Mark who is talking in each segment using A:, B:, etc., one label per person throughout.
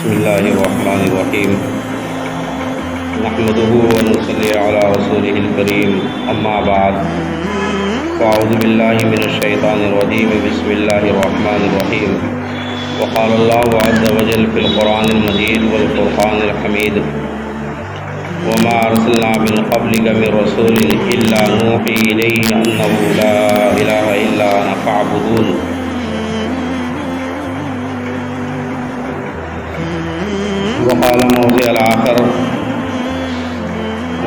A: بسم الله الرحمن الرحيم نحمده ونصلي على رسوله الكريم أما بعد فأعوذ بالله من الشيطان الرجيم بسم الله الرحمن الرحيم وقال الله عز وجل في القرآن المجيد والفرقان الحميد وما أرسلنا من قبلك من رسول إلا نوحي إليه أنه لا إله إلا أنا فاعبدون وقال موضع الآخر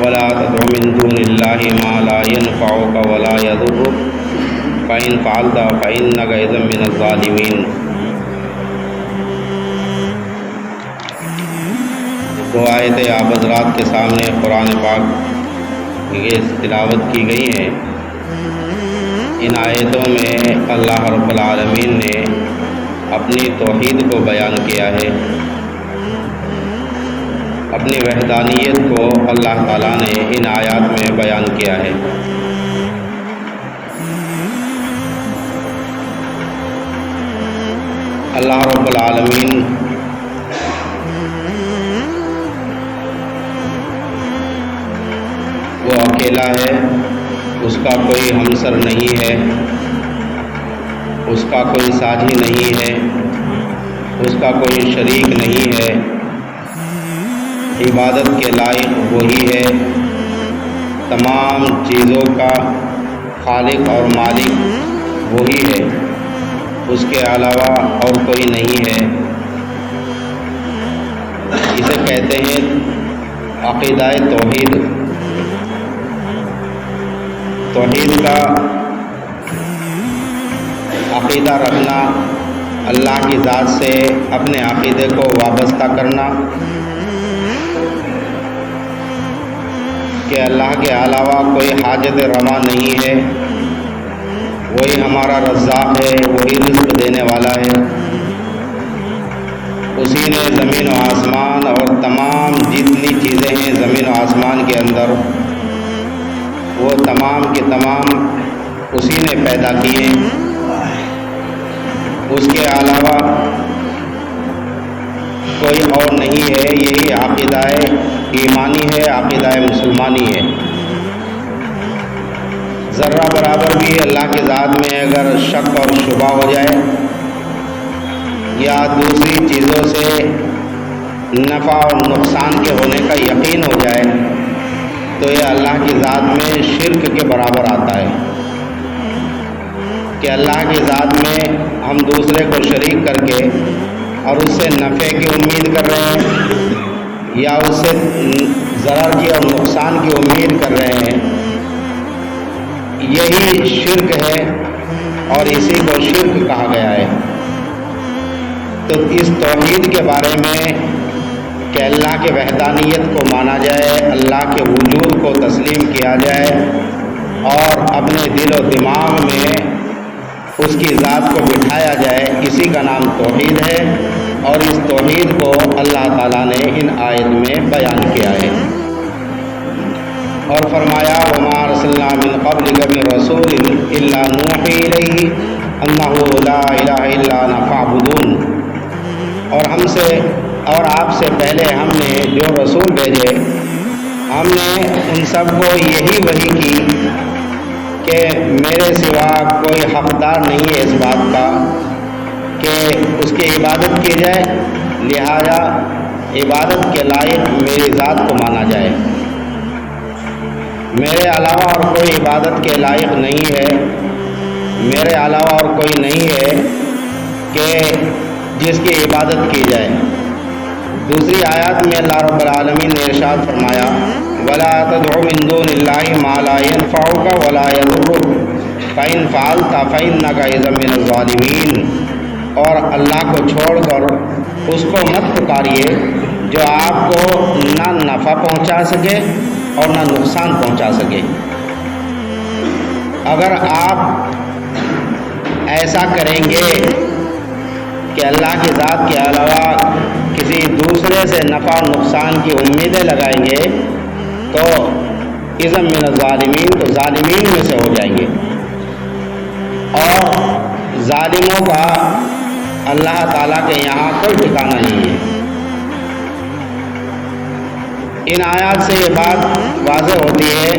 A: ولا تدع من دون الله ما لا ينفعك ولا يضرك فإن فعلت فإنك إذا من الظالمين. دو آیتیں آپ حضرات کے سامنے قرآن پاک کی تلاوت کی گئی ہیں. ان آیتوں میں اللہ رب العالمین نے اپنی توحید کو بیان کیا ہے، اپنی وحدانیت کو اللہ تعالیٰ نے ان آیات میں بیان کیا ہے. اللہ رب العالمین وہ اکیلا ہے، اس کا کوئی ہمسر نہیں ہے، اس کا کوئی ساجی نہیں ہے، اس کا کوئی شریک نہیں ہے. عبادت کے لائق وہی ہے، تمام چیزوں کا خالق اور مالک وہی ہے، اس کے علاوہ اور کوئی نہیں ہے. اسے کہتے ہیں عقیدہ توحید. توحید کا عقیدہ رکھنا، اللہ کی ذات سے اپنے عقیدے کو وابستہ کرنا کہ اللہ کے علاوہ کوئی حاجت روا نہیں ہے، وہی ہمارا رزاق ہے، وہی رزق دینے والا ہے. اسی نے زمین و آسمان اور تمام جتنی چیزیں ہیں زمین و آسمان کے اندر، وہ تمام کے تمام اسی نے پیدا کیے. اس کے علاوہ کوئی اور نہیں ہے. یہی عقیدہ ایمانی ہے، عقیدہ مسلمانی ہے. ذرہ برابر بھی اللہ کی ذات میں اگر شک اور شبہ ہو جائے یا دوسری چیزوں سے نفع اور نقصان کے ہونے کا یقین ہو جائے تو یہ اللہ کی ذات میں شرک کے برابر آتا ہے کہ اللہ کی ذات میں ہم دوسرے کو شریک کر کے اور اس سے نفع کی امید کر رہے ہیں یا اس سے ضرر کی اور نقصان کی امید کر رہے ہیں. یہی شرک ہے اور اسی کو شرک کہا گیا ہے. تو اس توحید کے بارے میں کہ اللہ کے وحدانیت کو مانا جائے، اللہ کے وجود کو تسلیم کیا جائے اور اپنے دل و دماغ میں اس کی ذات کو بٹھایا جائے، اسی کا نام توحید ہے. اور اس توحید کو اللہ تعالیٰ نے ان آیت میں بیان کیا ہے اور فرمایا وَمَا أَرْسَلْنَا مِن قَبْلِكَ مِن رَّسُولٍ إِلَّا نُوحِي إِلَيْهِ أَنَّهُ لَا إِلَٰهَ إِلَّا أَنَا فَاعْبُدُونِ. اور ہم سے اور آپ سے پہلے ہم نے جو رسول بھیجے، ہم نے ان سب کو یہی وحی کی کہ میرے سوا کوئی حقدار نہیں ہے اس بات کا کہ اس کی عبادت کی جائے، لہذا عبادت کے لائق میری ذات کو مانا جائے. میرے علاوہ اور کوئی عبادت کے لائق نہیں ہے، میرے علاوہ اور کوئی نہیں ہے کہ جس کی عبادت کی جائے. دوسری آیات میں اللہ رب العالمین نے ارشاد فرمایا وَلَا تَدْعُ مِن دُونِ اللَّهِ مَا لَا يَنفَعُكَ وَلَا يَضُرُّكَ فَإِن فَعَلْتَ فَإِنَّكَ إِذًا مِّنَ الظَّالِمِينَ. اور اللہ کو چھوڑ کر اس کو مت پکاریے جو آپ کو نہ نفع پہنچا سکے اور نہ نقصان پہنچا سکے. اگر آپ ایسا کریں گے کہ اللہ کی ذات کے علاوہ کسی دوسرے سے نفع و نقصان کی امیدیں لگائیں گے تو اذا من الظالمین، تو ظالمین میں سے ہو جائیں گے. اور ظالموں کا اللہ تعالیٰ کے یہاں کوئی ٹھکانہ نہیں ہے. ان آیات سے یہ بات واضح ہوتی ہے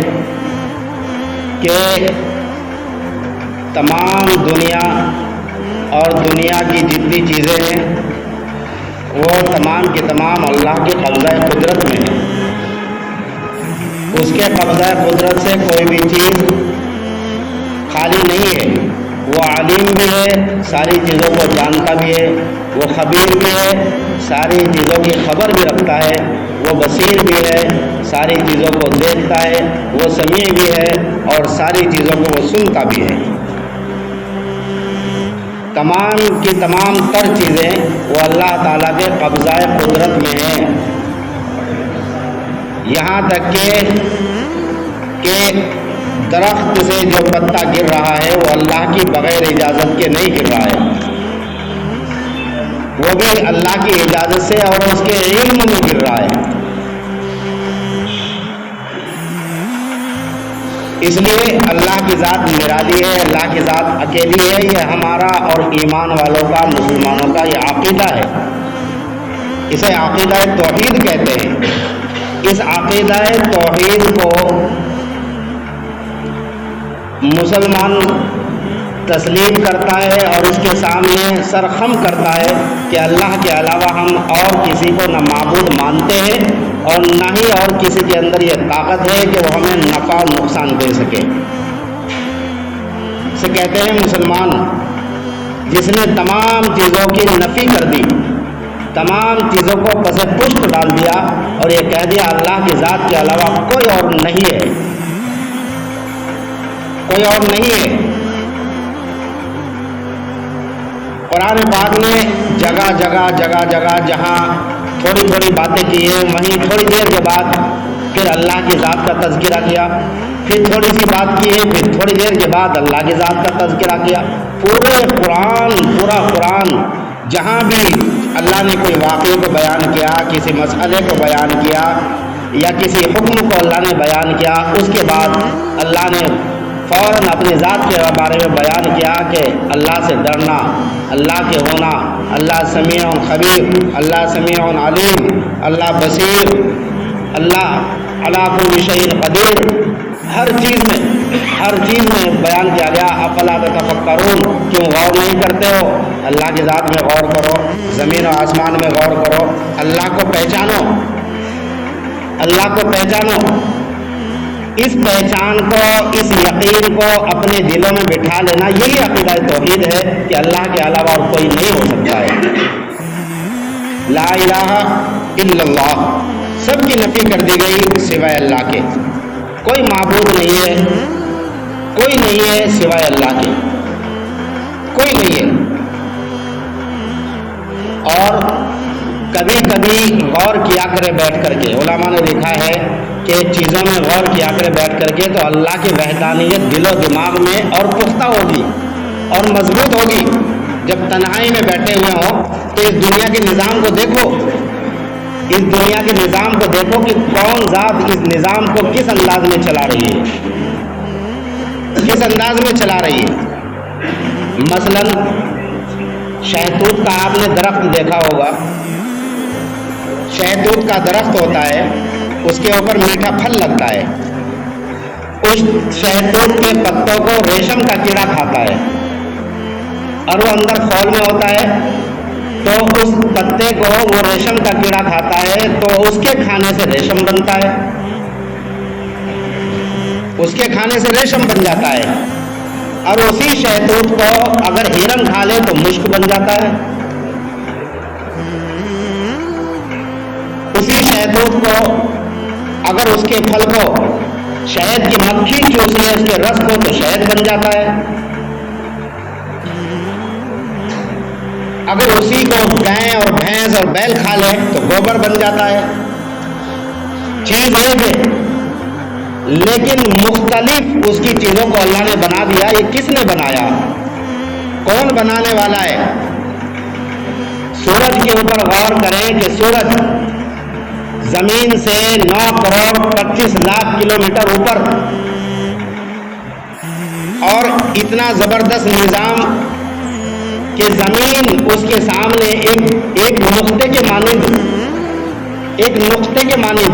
A: کہ تمام دنیا اور دنیا کی جتنی چیزیں ہیں وہ تمام کے تمام اللہ کے قبضہ قدرت میں ہیں. اس کے قبضہ قدرت سے کوئی بھی چیز خالی نہیں ہے. وہ عالم بھی ہے، ساری چیزوں کو جانتا بھی ہے. وہ خبیر بھی ہے، ساری چیزوں کی خبر بھی رکھتا ہے. وہ بصیر بھی ہے، ساری چیزوں کو دیکھتا ہے. وہ سمیع بھی ہے اور ساری چیزوں کو وہ سنتا بھی ہے. تمام کی تمام تر چیزیں وہ اللہ تعالیٰ کے قبضہ قدرت میں ہیں. یہاں تک کہ درخت سے جو پتا گر رہا ہے وہ اللہ کی بغیر اجازت کے نہیں گر رہا ہے، وہ بھی اللہ کی اجازت سے اور اس کے علم میں گر رہا ہے. اس لیے اللہ کی ذات نرالی ہے، اللہ کی ذات اکیلی ہے. یہ ہمارا اور ایمان والوں کا، مسلمانوں کا یہ عقیدہ ہے. اسے عقیدہ توحید کہتے ہیں. اس عقیدہ توحید کو مسلمان تسلیم کرتا ہے اور اس کے سامنے سر خم کرتا ہے کہ اللہ کے علاوہ ہم اور کسی کو نہ معبود مانتے ہیں اور نہ ہی اور کسی کے اندر یہ طاقت ہے کہ وہ ہمیں نفع اور نقصان دے سکے. اسے کہتے ہیں مسلمان جس نے تمام چیزوں کی نفی کر دی، تمام چیزوں کو پس پشت ڈال دیا اور یہ کہہ دیا اللہ کی ذات کے علاوہ کوئی اور نہیں ہے، کوئی اور نہیں ہے. قرآن پاک نے جگہ جگہ جہاں تھوڑی تھوڑی باتیں کی ہیں وہیں تھوڑی دیر کے بعد پھر اللہ کی ذات کا تذکرہ کیا، پھر تھوڑی سی بات کی ہے، پھر تھوڑی دیر کے بعد اللہ کی ذات کا تذکرہ کیا. پورا قرآن جہاں بھی اللہ نے کوئی واقعے کو بیان کیا، کسی مسئلے کو بیان کیا یا کسی حکم کو اللہ نے بیان کیا، اس کے بعد اللہ نے فوراً اپنی ذات کے بارے میں بیان کیا کہ اللہ سے ڈرنا، اللہ کے ہونا، اللہ سمیع خبیر، اللہ سمیع علیم، اللہ بصیر، اللہ علی کل شیء قدیر. ہر چیز میں بیان کیا گیا. افلا تتفکرون، کیوں غور نہیں کرتے ہو؟ اللہ کی ذات میں غور کرو، زمین و آسمان میں غور کرو، اللہ کو پہچانو، اللہ کو پہچانو. اس پہچان کو، اس یقین کو اپنے دلوں میں بٹھا لینا، یہی عقیدہ توحید ہے کہ اللہ کے علاوہ اور کوئی نہیں ہو سکتا ہے. لا الہ الا اللہ، سب کی نفی کر دی گئی سوائے اللہ کے. کوئی معبود نہیں ہے، کوئی نہیں ہے سوائے اللہ کے، کوئی نہیں ہے. اور کبھی کبھی غور کیا کرے بیٹھ کر کے، علماء نے لکھا ہے کہ چیزوں میں غور کیا کرے بیٹھ کر کے تو اللہ کی وحدانیت دل و دماغ میں اور پختہ ہوگی اور مضبوط ہوگی. جب تنہائی میں بیٹھے ہوئے ہوں تو اس دنیا کے نظام کو دیکھو، اس دنیا کے نظام کو دیکھو کہ کون ذات اس نظام کو کس انداز میں چلا رہی ہے، کس انداز میں چلا رہی ہے. مثلا شہتوت کا آپ نے درخت دیکھا ہوگا. شہتوت کا درخت ہوتا ہے، اس کے اوپر میٹھا پھل لگتا ہے. اس شہتوت کے پتوں کو ریشم کا کیڑا کھاتا ہے اور وہ اندر خول میں ہوتا ہے، تو اس پتے کو وہ ریشم کا کیڑا کھاتا ہے تو اس کے کھانے سے ریشم بنتا ہے، اس کے کھانے سے ریشم بن جاتا ہے. اور اسی شہتوت کو اگر ہرن کھا لے تو مشک بن جاتا ہے. اسی شہتوت کو اگر اس کے پھل کو شہد کی مکھی چوس لے اس کے رس کو تو شہد بن جاتا ہے. اگر اسی کو گائے اور بھینس اور بیل کھا لے تو گوبر بن جاتا ہے. چیز ایک ہے لیکن مختلف اس کی چیزوں کو اللہ نے بنا دیا. یہ کس نے بنایا؟ کون بنانے والا ہے؟ سورج کے اوپر غور کریں کہ سورج زمین سے 9,25,00,000 کلومیٹر اوپر اور اتنا زبردست نظام کہ زمین اس کے سامنے ایک نقطے کے مانند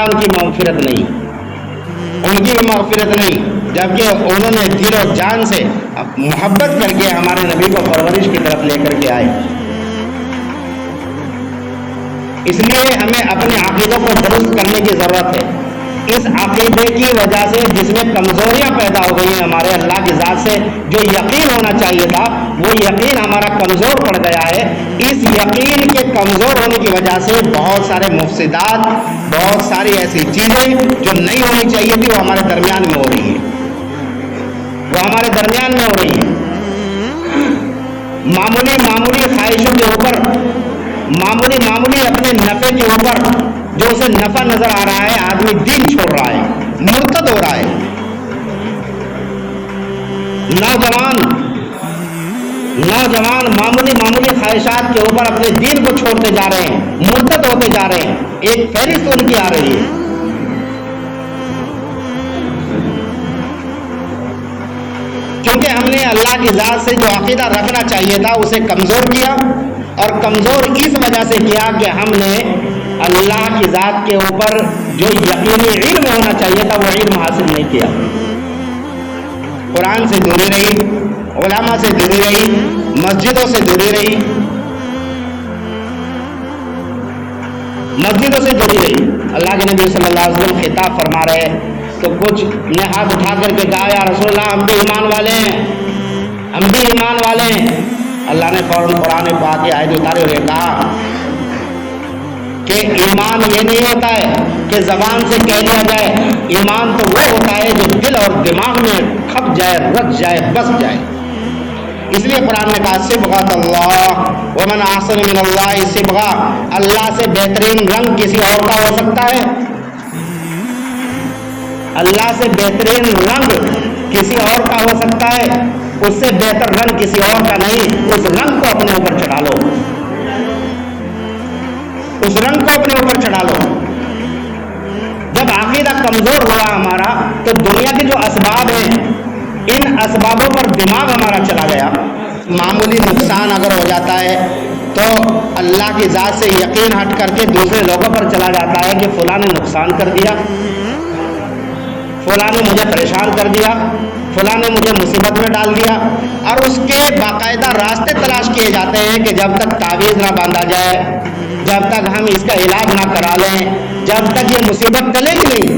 A: فرمایا ان کی مغفرت نہیں، ان کی بھی مغفرت نہیں، جبکہ انہوں نے دل و جان سے محبت کر کے ہمارے نبی کو پرورش کی طرف لے کر کے آئے۔ اس لیے ہمیں اپنے عقیدوں کو درست کرنے کی ضرورت ہے۔ اس عقیدے کی وجہ سے جس میں کمزوریاں پیدا ہو گئی ہیں ہمارے اللہ کی ذات سے، جو یقین ہونا چاہیے تھا وہ یقین ہمارا کمزور پڑ گیا ہے۔ اس یقین کے کمزور ہونے کی وجہ سے بہت سارے مفسدات، بہت ساری ایسی چیزیں جو نہیں ہونی چاہیے تھی وہ ہمارے درمیان میں ہو رہی ہیں، وہ ہمارے درمیان میں ہو رہی ہیں۔ معمولی خواہشوں کے اوپر، معمولی اپنے نفع کے اوپر جو اسے نفع نظر آ رہا ہے، آدمی دین چھوڑ رہا ہے، مرتد ہو رہا ہے۔ نوجوان معمولی خواہشات کے اوپر اپنے دین کو چھوڑتے جا رہے ہیں، مرتد ہوتے جا رہے ہیں۔ ایک فہرست ان کی آ رہی ہے۔ کیونکہ ہم نے اللہ کی ذات سے جو عقیدہ رکھنا چاہیے تھا اسے کمزور کیا، اور کمزور اس وجہ سے کیا کہ ہم نے اللہ کی ذات کے اوپر جو یقینی علم ہونا چاہیے تھا وہ علم حاصل نہیں کیا۔ قرآن سے دوری رہی، علماء سے دوری رہی، مسجدوں سے دوری رہی، اللہ کے نبی صلی اللہ علیہ وسلم خطاب فرما رہے تو کچھ نے ہاتھ اٹھا کر کے کہا یا رسول اللہ ہم بھی ایمان والے ہیں، اللہ نے فوراً قرآن پاک کی آیت اتاری ہوئے کہا کہ ایمان یہ نہیں ہوتا ہے کہ زبان سے کہہ دیا جائے، ایمان تو وہ ہوتا ہے جو دل اور دماغ میں کھپ جائے، رچ جائے، بس جائے۔ اس لیے قرآن نے کہا صبغۃ اللہ ومن احسن من اللہ صبغہ، اللہ سے بہترین رنگ کسی اور کا ہو سکتا ہے؟ اللہ سے بہترین رنگ کسی اور کا ہو سکتا ہے؟ اس سے بہتر رنگ کسی اور کا نہیں۔ اس رنگ کو اپنے اوپر چڑھا لو، اس رنگ کو اپنے اوپر چڑھا لو۔ جب عقیدہ کمزور ہوا ہمارا تو دنیا کے جو اسباب ہیں ان اسبابوں پر دماغ ہمارا چلا گیا۔ معمولی نقصان اگر ہو جاتا ہے تو اللہ کی ذات سے یقین ہٹ کر کے دوسرے لوگوں پر چلا جاتا ہے کہ فلاں نے نقصان کر دیا، فلاں نے مجھے پریشان کر دیا، فلاں نے مجھے مصیبت میں ڈال دیا، اور اس کے باقاعدہ راستے تلاش کیے جاتے ہیں کہ جب تک تعویذ نہ باندھا جائے، جب تک ہم اس کا علاج نہ کرا لیں، جب تک یہ مصیبت ٹلے گی نہیں۔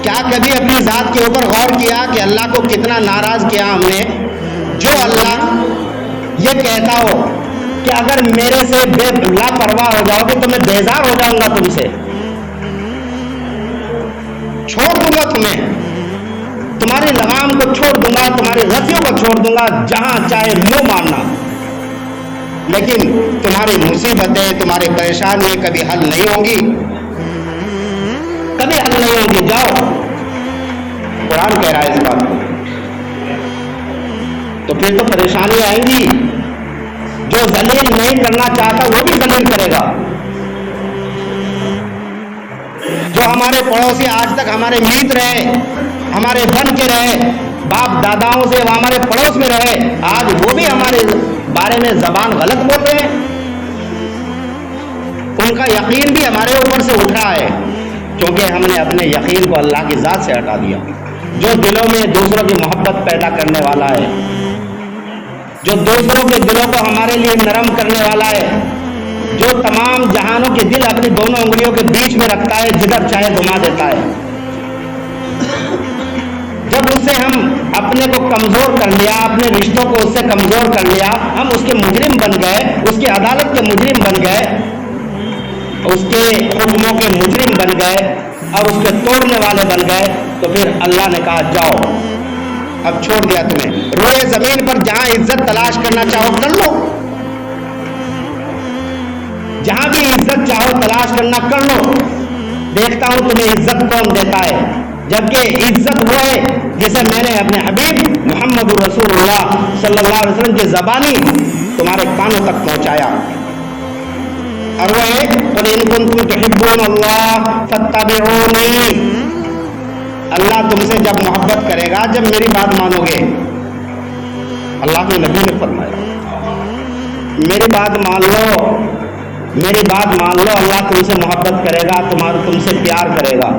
A: کیا کبھی اپنی ذات کے اوپر غور کیا کہ اللہ کو کتنا ناراض کیا ہم نے؟ جو اللہ یہ کہتا ہو کہ اگر میرے سے لاپرواہ ہو جاؤ گے تو میں بیزار ہو جاؤں گا، تم سے چھوڑ دوں گا، تمہاری لگام کو چھوڑ دوں گا، تمہاری رسیوں کو چھوڑ دوں گا، جہاں چاہے منہ مارنا، لیکن تمہاری مصیبتیں، تمہاری پریشانیاں کبھی حل نہیں ہوں گی، کبھی حل نہیں ہوں گی۔ جاؤ، قرآن کہہ رہا ہے اس بات کو۔ تو پھر تو پریشانی آئیں گی۔ جو ذلیل نہیں کرنا چاہتا وہ بھی ذلیل کرے گا۔ جو ہمارے پڑوسی آج تک ہمارے میت رہے، ہمارے بن کے رہے، باپ داداؤں سے وہ ہمارے پڑوس میں رہے، آج وہ بھی ہمارے بارے میں زبان غلط بولتے ہیں۔ ان کا یقین بھی ہمارے اوپر سے اٹھ رہا ہے کیونکہ ہم نے اپنے یقین کو اللہ کی ذات سے ہٹا دیا۔ جو دلوں میں دوسروں کی محبت پیدا کرنے والا ہے، جو دوسروں کے دلوں کو ہمارے لیے نرم کرنے والا ہے، جو تمام جہانوں کے دل اپنی دونوں انگلیوں کے بیچ میں رکھتا ہے، جدھر چاہے گھما دیتا ہے۔ جب اس سے ہم اپنے کو کمزور کر لیا، اپنے رشتوں کو اس سے کمزور کر لیا، ہم اس کے مجرم بن گئے، اس کی عدالت کے مجرم بن گئے، اس کے حکموں کے مجرم بن گئے اور اس کے توڑنے والے بن گئے، تو پھر اللہ نے کہا جاؤ، اب چھوڑ دیا تمہیں، روئے زمین پر جہاں عزت تلاش کرنا چاہو کر لو، جہاں بھی عزت چاہو تلاش کرنا کر لو، دیکھتا ہوں تمہیں عزت کون دیتا ہے۔ جبکہ عزت وہ ہے جسے میں نے اپنے حبیب محمد رسول اللہ صلی اللہ علیہ وسلم کی زبانی تمہارے کانوں تک پہنچایا، اور وہ ہے قُلْ إِن كُنتُمْ تُحِبُّونَ اللَّهَ فَاتَّبِعُونِي۔ اللہ تم سے جب محبت کرے گا جب میری بات مانو گے۔ اللہ کے نبی نے فرمایا میری بات مان لو، میری بات مان لو، اللہ تم سے محبت کرے گا، تم سے پیار کرے گا۔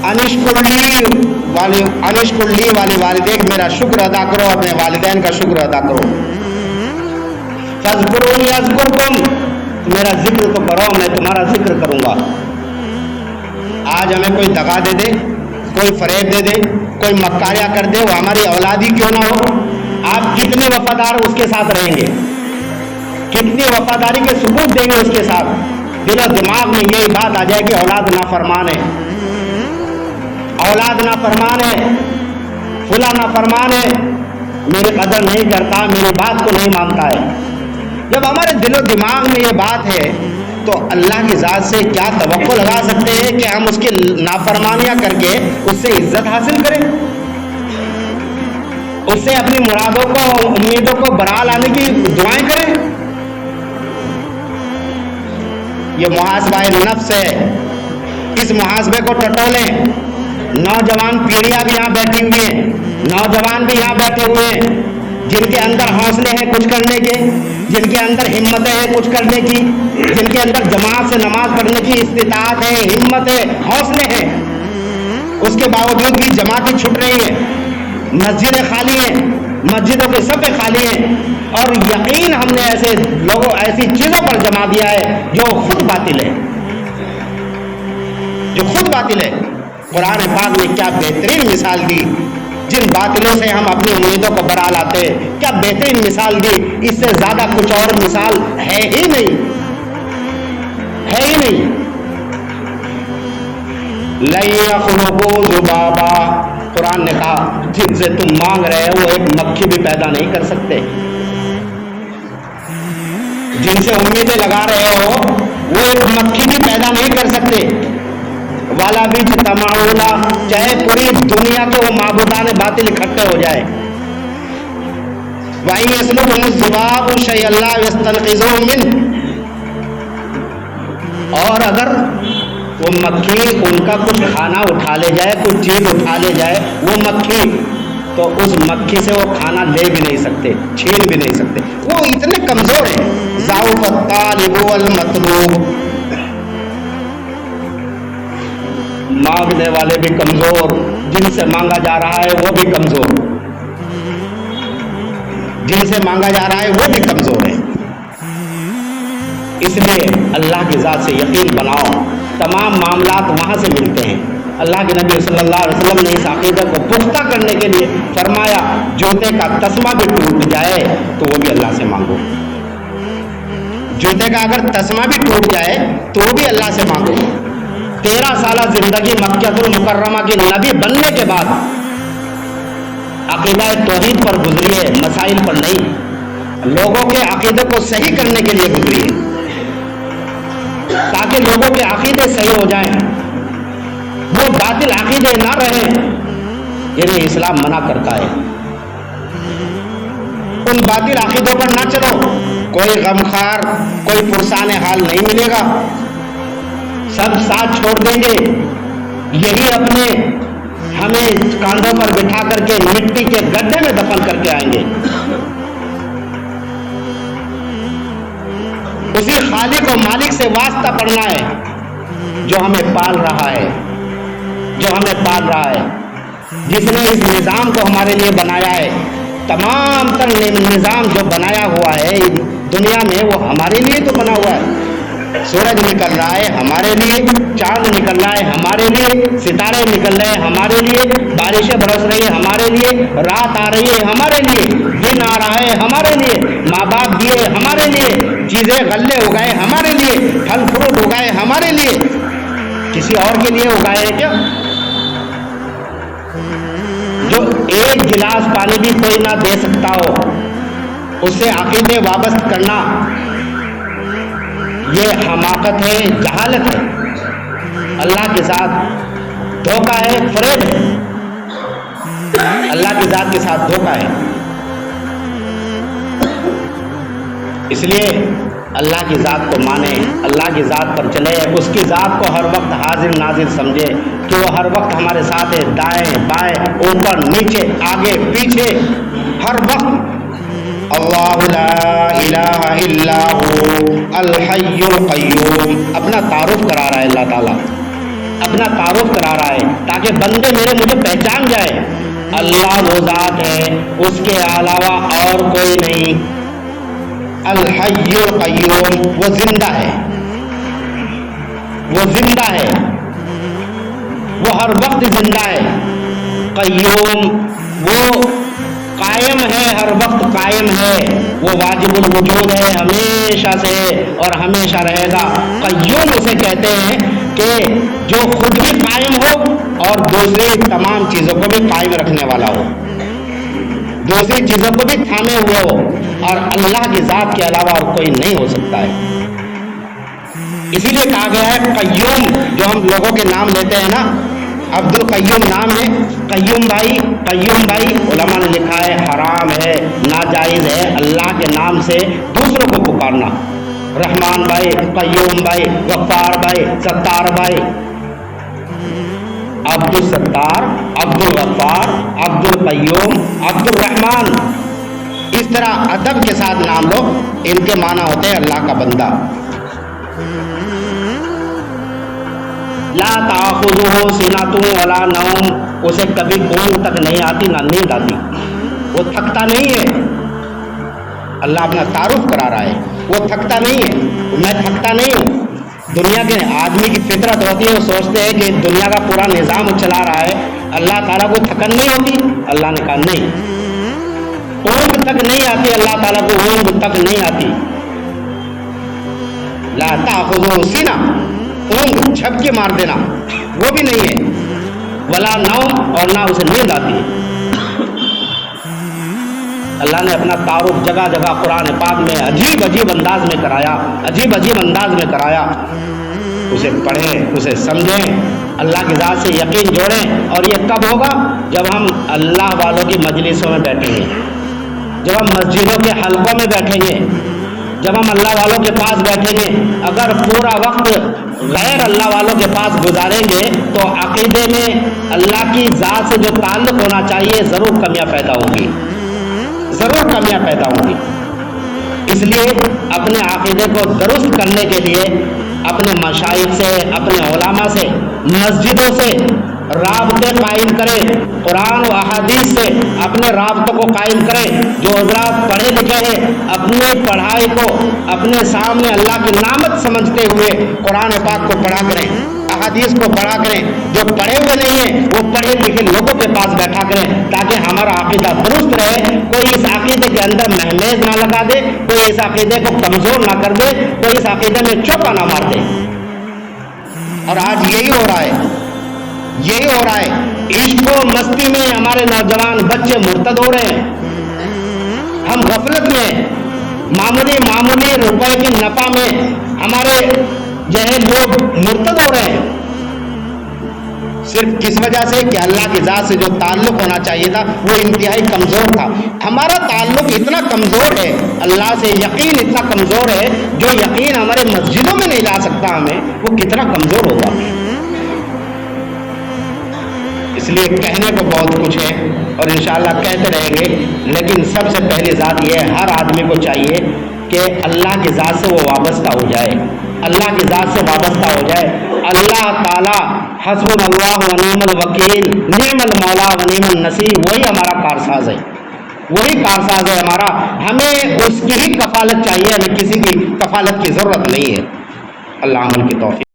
A: انشکر لی والی والدین، میرا شکر ادا کرو، اپنے والدین کا شکر ادا کرو۔ فاذکرونی اذکرکم، میرا ذکر تو کرو، میں تمہارا ذکر کروں گا۔ آج ہمیں کوئی دغا دے دے، کوئی فریب دے دے، کوئی مکاریاں کر دے، وہ ہماری اولاد ہی کیوں نہ ہو، آپ کتنے وفادار اس کے ساتھ رہیں گے، کتنی وفاداری کے ثبوت دیں گے اس کے ساتھ؟ دل و دماغ میں یہی بات آ جائے کہ اولاد نافرمان ہے، اولاد نافرمان ہے، فلاں نافرمان ہے، میری قدر نہیں کرتا، میری بات کو نہیں مانتا ہے۔ جب ہمارے دل و دماغ میں یہ بات ہے تو اللہ کی ذات سے کیا توقع لگا سکتے ہیں کہ ہم اس کی نافرمانیاں کر کے اس سے عزت حاصل کریں، اس سے اپنی مرادوں کو، امیدوں کو برا لانے کی دعائیں کریں؟ یہ محاسبہ نفس ہے، اس محاسبے کو ٹٹولیں۔ نوجوان پیڑیاں بھی یہاں بیٹھی ہوئی ہیں، نوجوان بھی یہاں بیٹھے ہوئے ہیں، جن کے اندر حوصلے ہیں کچھ کرنے کے، جن کے اندر ہمتیں ہیں کچھ کرنے کی، جن کے اندر جماعت سے نماز پڑھنے کی استطاعت ہے، ہمت ہے، حوصلے ہیں، اس کے باوجود بھی جماعتیں چھٹ رہی ہیں، مسجدیں خالی ہیں، مسجدوں کے صفیں خالی ہیں، اور یقین ہم نے ایسے لوگوں، ایسی چیزوں پر جما دیا ہے جو خود باطل ہے، جو خود باطل ہے۔ قرآن پاک نے کیا بہترین مثال دی، جن باطلوں سے ہم اپنی امیدوں کو برا لاتے، کیا بہترین مثال دی، اس سے زیادہ کچھ اور مثال ہے ہی نہیں، ہے ہی نہیں۔ لن يخلقوا ذبابا، قرآن نے کہا جن سے تم مانگ رہے ہو وہ ایک مکھی بھی پیدا نہیں کر سکتے، جن سے امیدیں لگا رہے ہو وہ ایک مکھی بھی پیدا نہیں کر سکتے۔ والا بھی تماؤلا، چاہے پوری دنیا کے وہ معبودان باطل اکٹھے ہو جائے۔ وَإِن يَسْلُبْهُمُ الذُّبَابُ شَيْئًا لَّا يَسْتَنقِذُوهُ مِنْهُ، اور اگر وہ مکھی ان کا کچھ کھانا اٹھا لے جائے، کچھ چیز اٹھا لے جائے وہ مکھی، تو اس مکھی سے وہ کھانا لے بھی نہیں سکتے، چھین بھی نہیں سکتے، وہ اتنے کمزور ہیں۔ ضعف الطالب والمطلوب، مانگنے والے بھی کمزور، جن سے مانگا جا رہا ہے وہ بھی کمزور، جن سے مانگا جا رہا ہے وہ بھی کمزور ہے۔ اس لیے اللہ کی ذات سے یقین بناؤ، تمام معاملات وہاں سے ملتے ہیں۔ اللہ کے نبی صلی اللہ علیہ وسلم نے اس عقیدے کو پختہ کرنے کے لیے فرمایا جوتے کا تسمہ بھی ٹوٹ جائے تو وہ بھی اللہ سے مانگو، جوتے کا اگر تسمہ بھی ٹوٹ جائے تو وہ بھی اللہ سے مانگو۔ 13 سالہ زندگی مکہ المکرمہ کے نبی بننے کے بعد عقیدہ توحید پر گزری ہے، مسائل پر نہیں، لوگوں کے عقیدے کو صحیح کرنے کے لیے گزری ہے، تاکہ لوگوں کے عقیدے صحیح ہو جائیں، وہ باطل عقیدے نہ رہیں، انہیں اسلام منع کرتا ہے۔ ان باطل عقیدوں پر نہ چلو، کوئی غمخوار، کوئی پرسان حال نہیں ملے گا، سب ساتھ چھوڑ دیں گے، یہی اپنے ہمیں کاندھوں پر بٹھا کر کے مٹی کے گڈھے میں دفن کر کے آئیں گے۔ اسی خالق و مالک سے واسطہ پڑھنا ہے جو ہمیں پال رہا ہے، جو ہمیں پال رہا ہے، جس نے اس نظام کو ہمارے لیے بنایا ہے۔ تمام تر نظام جو بنایا ہوا ہے دنیا میں وہ ہمارے لیے تو بنا ہوا ہے۔ سورج نکل رہا ہے ہمارے لیے، چاند نکل رہا ہے ہمارے لیے، ستارے نکل رہے ہیں ہمارے لیے، بارشیں برس رہی ہیں ہمارے لیے، رات آ رہی ہے ہمارے لیے، دن آ رہا ہے ہمارے لیے، ماں باپ دیے ہمارے لیے، چیزیں غلے اگائے ہمارے لیے، پھل فروٹ اگائے ہمارے لیے، کسی اور کے لیے اگائے ہیں کیا؟ جو ایک گلاس پانی بھی کوئی نہ دے سکتا ہو، اس سے عقیدے وابستہ کرنا یہ حماقت ہے، جہالت ہے، اللہ کے ساتھ دھوکہ ہے، فریب ہے، اللہ کی ذات کے ساتھ دھوکہ ہے۔ اس لیے اللہ کی ذات کو مانے، اللہ کی ذات پر چلے، اس کی ذات کو ہر وقت حاضر ناظر سمجھے کہ وہ ہر وقت ہمارے ساتھ ہے، دائیں بائیں اوپر نیچے آگے پیچھے، ہر وقت۔ اللہ لا الہ الہ الا ہو الحی القیوم. اپنا تعارف کرا رہا ہے اللہ تعالیٰ، اپنا تعارف کرا رہا ہے تاکہ بندے مجھے پہچان جائے. اللہ وہ ذات ہے، اس کے علاوہ اور کوئی نہیں. الحی القیوم، وہ زندہ ہے، وہ زندہ ہے، وہ ہر وقت زندہ ہے. قیوم، وہ قائم ہے، ہر وقت قائم ہے، وہ واجب الوجود ہے، ہمیشہ سے اور ہمیشہ رہے گا. قیوم اسے کہتے ہیں کہ جو خود بھی قائم ہو اور دوسری تمام چیزوں کو بھی قائم رکھنے والا ہو، دوسری چیزوں کو بھی تھامے ہوئے ہو، اور اللہ کی ذات کے علاوہ اور کوئی نہیں ہو سکتا ہے. اسی لیے کہا گیا ہے قیوم. جو ہم لوگوں کے نام لیتے ہیں نا، عبد القیوم نام ہے، قیوم بھائی، قیوم بھائی، علماء نے لکھا ہے حرام ہے، ناجائز ہے اللہ کے نام سے دوسروں کو پکارنا. رحمان بھائی، قیوم بھائی، غفار بھائی، ستار بھائی. عبد الستار، عبد الغفار، عبد القیوم، عبد الرحمان، اس طرح ادب کے ساتھ نام لو. ان کے معنی ہوتے ہیں اللہ کا بندہ. لا تأخذہ سنۃ ولا نوم، اسے کبھی اونگ تک نہیں آتی نہ نیند آتی، وہ تھکتا نہیں ہے. اللہ اپنا تعارف کرا رہا ہے، وہ تھکتا نہیں ہے. میں تھکتا نہیں ہوں. دنیا کے آدمی کی فطرت ہوتی ہے، وہ سوچتے ہیں کہ دنیا کا پورا نظام وہ چلا رہا ہے، اللہ تعالیٰ کو تھکن نہیں ہوتی. اللہ نے کہا نہیں، اونگ تک نہیں آتی، اللہ تعالیٰ کو اونگ تک نہیں آتی. لا تأخذہ سنۃ، اونگ جھپکے کے مار دینا وہ بھی نہیں ہے. ولا نوم، اور نہ اسے نیند آتی ہے. اللہ نے اپنا تعارف جگہ جگہ قرآن پاک میں عجیب عجیب انداز میں کرایا، عجیب عجیب انداز میں کرایا. اسے پڑھیں، اسے سمجھیں، اللہ کی ذات سے یقین جوڑیں. اور یہ کب ہوگا؟ جب ہم اللہ والوں کی مجلسوں میں بیٹھیں گے، جب ہم مسجدوں کے حلقوں میں بیٹھیں گے، جب ہم اللہ والوں کے پاس بیٹھیں گے. اگر پورا وقت غیر اللہ والوں کے پاس گزاریں گے تو عقیدے میں اللہ کی ذات سے جو تعلق ہونا چاہیے ضرور کمیاں پیدا ہوں گی، ضرور کمیاں پیدا ہوں گی. اس لیے اپنے عقیدے کو درست کرنے کے لیے اپنے مشائخ سے، اپنے علماء سے، مسجدوں سے رابطے قائم کریں. قرآن و احادیث سے اپنے رابطوں کو قائم کریں. جو حضرات پڑھے لکھے ہیں اپنی پڑھائی کو اپنے سامنے اللہ کی نعمت سمجھتے ہوئے قرآن پاک کو پڑھا کریں، احادیث کو پڑھا کریں. جو پڑھے ہوئے نہیں ہیں وہ پڑھے لکھے لوگوں کے پاس بیٹھا کریں تاکہ ہمارا عقیدہ درست رہے. کوئی اس عقیدے کے اندر مہمیز نہ لگا دے، کوئی اس عقیدے کو کمزور نہ کر دے، کوئی اس عقیدے میں چوکا نہ مار دے. اور آج یہی ہو رہا ہے، یہی ہو رہا ہے. عشق و مستی میں ہمارے نوجوان بچے مرتد ہو رہے ہیں. ہم غفلت میں معمولی روپے کی نفع میں ہمارے جو ہے لوگ مرتد ہو رہے ہیں. صرف کس وجہ سے کہ اللہ کی ذات سے جو تعلق ہونا چاہیے تھا وہ انتہائی کمزور تھا. ہمارا تعلق اتنا کمزور ہے، اللہ سے یقین اتنا کمزور ہے، جو یقین ہمارے مسجدوں میں نہیں لا سکتا ہمیں، وہ کتنا کمزور ہوگا. اس لیے کہنے کو بہت کچھ ہے اور انشاءاللہ کہتے رہیں گے، لیکن سب سے پہلی ذات یہ ہے ہر آدمی کو چاہیے کہ اللہ کی ذات سے وہ وابستہ ہو جائے، اللہ کی ذات سے وابستہ ہو جائے. اللہ تعالیٰ حسبنا اللہ و نعم الوکیل، نعم المولا و نعم النصیر، وہی ہمارا کارساز ہے، وہی کارساز ہے ہمارا. ہمیں اس کی ہی کفالت چاہیے، ہمیں کسی کی کفالت کی ضرورت نہیں ہے. اللہ عمل کی توفیق.